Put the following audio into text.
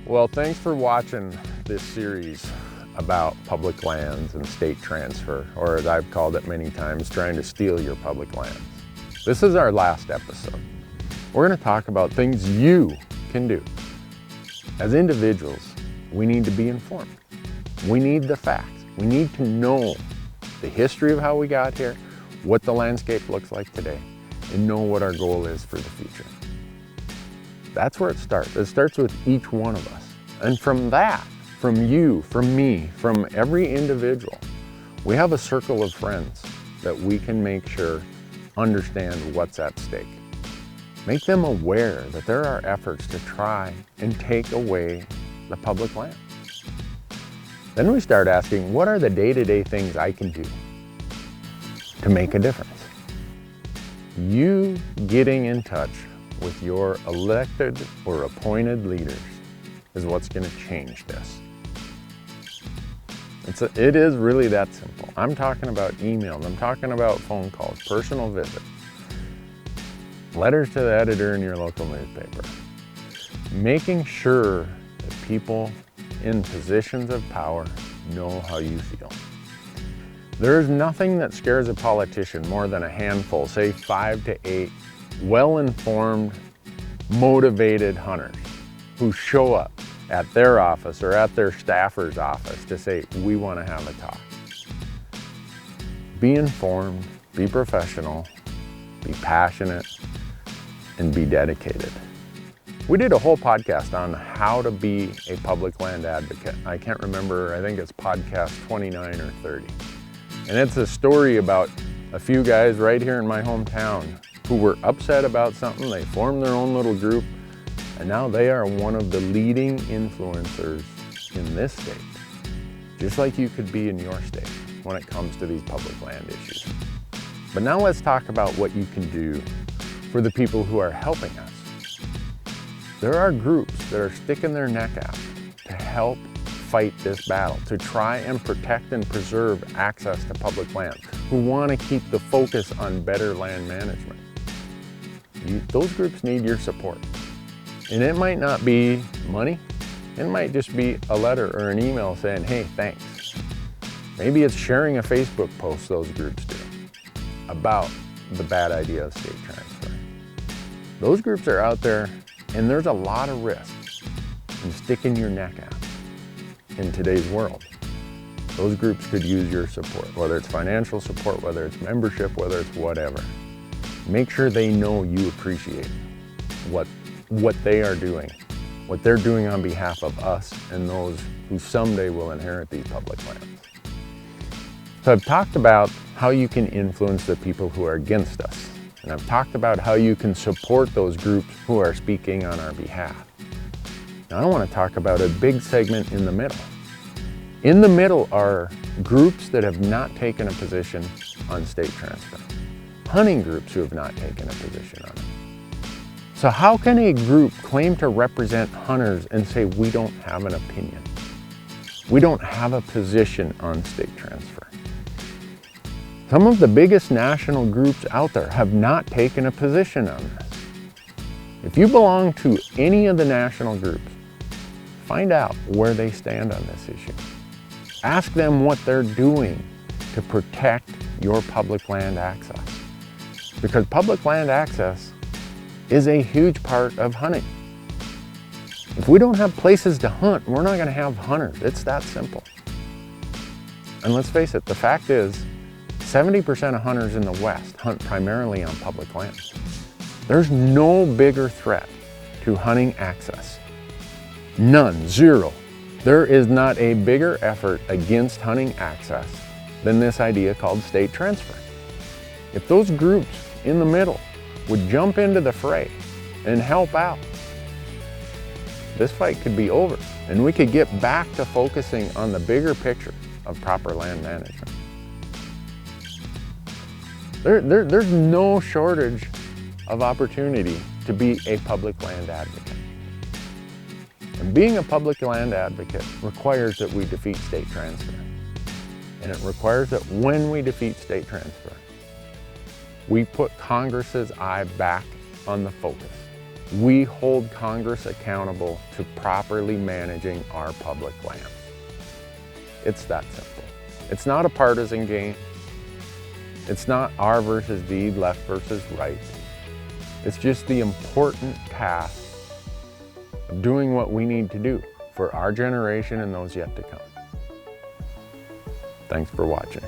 Well, thanks for watching this series about public lands and state transfer, or as I've called it many times, trying to steal your public lands. This is our last episode. We're going to talk about things you can do. As individuals, we need to be informed. We need the facts. We need to know the history of how we got here, what the landscape looks like today, and know what our goal is for the future. That's where it starts. It starts with each one of us. And from that, from you, from me, from every individual, we have a circle of friends that we can make sure understand what's at stake. Make them aware that there are efforts to try and take away the public land. Then we start asking, what are the day-to-day things I can do to make a difference? You getting in touch with your elected or appointed leaders is what's going to change this. It is really that simple. I'm talking about emails, I'm talking about phone calls, personal visits, letters to the editor in your local newspaper. Making sure that people in positions of power know how you feel. There is nothing that scares a politician more than a handful, say 5 to 8, well-informed, motivated hunters who show up at their office or at their staffer's office to say, we want to have a talk. Be informed, be professional, be passionate, and be dedicated. We did a whole podcast on how to be a public land advocate. I can't remember, I think it's podcast 29 or 30. And it's a story about a few guys right here in my hometown who were upset about something. They formed their own little group, and now they are one of the leading influencers in this state, just like you could be in your state when it comes to these public land issues. But now let's talk about what you can do for the people who are helping us. There are groups that are sticking their neck out to help fight this battle, to try and protect and preserve access to public land, who want to keep the focus on better land management. Those groups need your support. And it might not be money, it might just be a letter or an email saying, hey, thanks. Maybe it's sharing a Facebook post those groups do about the bad idea of state transfer. Those groups are out there, and there's a lot of risk in sticking your neck out in today's world. Those groups could use your support, whether it's financial support, whether it's membership, whether it's whatever. Make sure they know you appreciate what they are doing, what they're doing on behalf of us and those who someday will inherit these public lands. So I've talked about how you can influence the people who are against us. And I've talked about how you can support those groups who are speaking on our behalf. Now I want to talk about a big segment in the middle. In the middle are groups that have not taken a position on state transfer. Hunting groups who have not taken a position on it. So how can a group claim to represent hunters and say we don't have an opinion? We don't have a position on state transfer. Some of the biggest national groups out there have not taken a position on this. If you belong to any of the national groups, find out where they stand on this issue. Ask them what they're doing to protect your public land access. Because public land access is a huge part of hunting. If we don't have places to hunt, we're not going to have hunters. It's that simple. And let's face it, the fact is, 70% of hunters in the West hunt primarily on public lands. There's no bigger threat to hunting access. None, zero. There is not a bigger effort against hunting access than this idea called state transfer. If those groups in the middle would jump into the fray and help out, this fight could be over and we could get back to focusing on the bigger picture of proper land management. There's no shortage of opportunity to be a public land advocate. And being a public land advocate requires that we defeat state transfer. And it requires that when we defeat state transfer, we put Congress's eye back on the focus. we hold Congress accountable to properly managing our public land. It's that simple. It's not a partisan game. It's not R versus D, left versus right. It's just the important path of doing what we need to do for our generation and those yet to come. Thanks for watching.